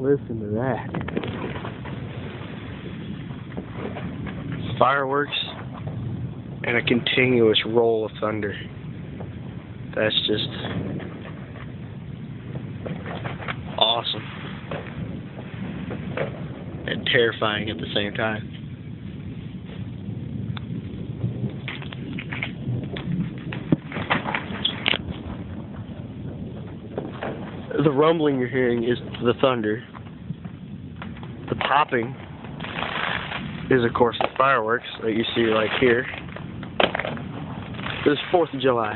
Listen to that. Fireworks and a continuous roll of thunder. That's just awesome. And terrifying at the same time. The rumbling you're hearing is the thunder. The popping is, of course, the fireworks that you see right here. This is 4th of July.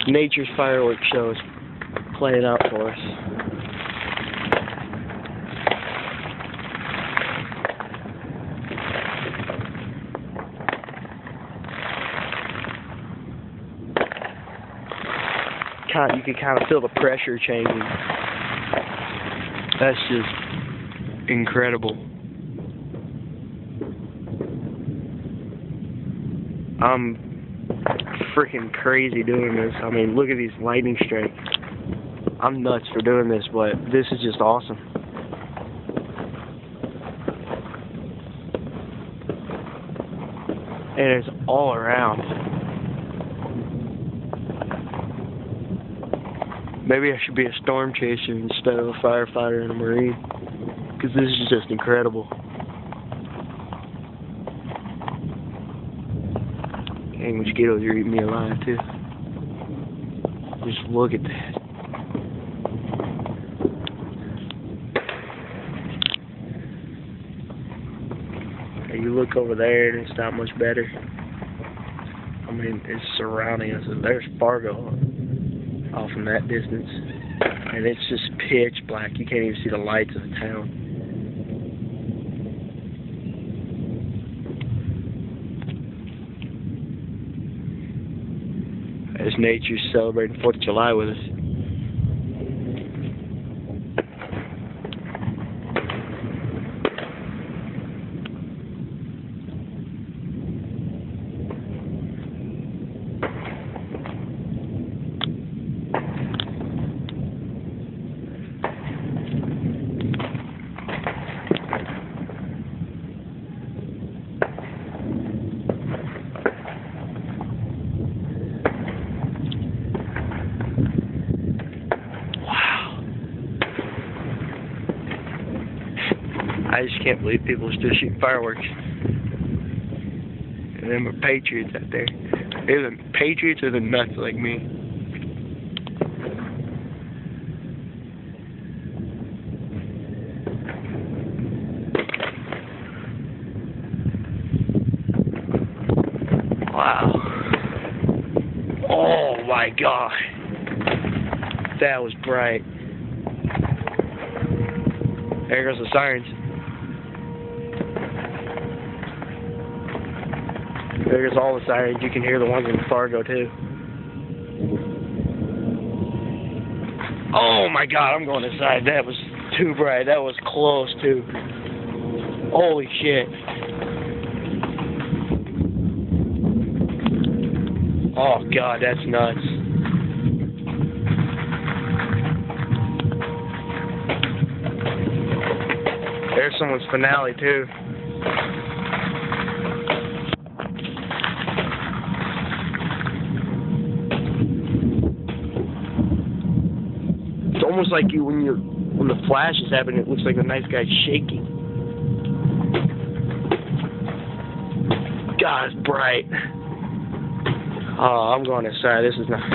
Nature's fireworks show is playing out for us. You can kind of feel the pressure changing. That's just incredible. I'm freaking crazy doing this. I mean, look at these lightning strikes. I'm nuts for doing this, but this is just awesome. And it's all around. Maybe I should be a storm chaser instead of a firefighter and a Marine, because this is just incredible. Dang, mosquitoes are eating me alive too. Just look at that. You look over there and it's not much better. I mean, it's surrounding us. There's Fargo off in that distance, and it's just pitch black. You can't even see the lights of the town. As nature's celebrating 4th of July with us. I just can't believe people are still shooting fireworks. And them are patriots out there. They're the patriots or the nuts like me. Wow. Oh my God. That was bright. There goes the sirens. There's all the sirens. You can hear the ones in Fargo too. Oh my God, I'm going inside. That was too bright. That was close too. Holy shit. Oh God, that's nuts. There's someone's finale too. It's almost like when the flash is happening, it looks like the nice guy's shaking. God, it's bright. Oh, I'm going inside. This is not...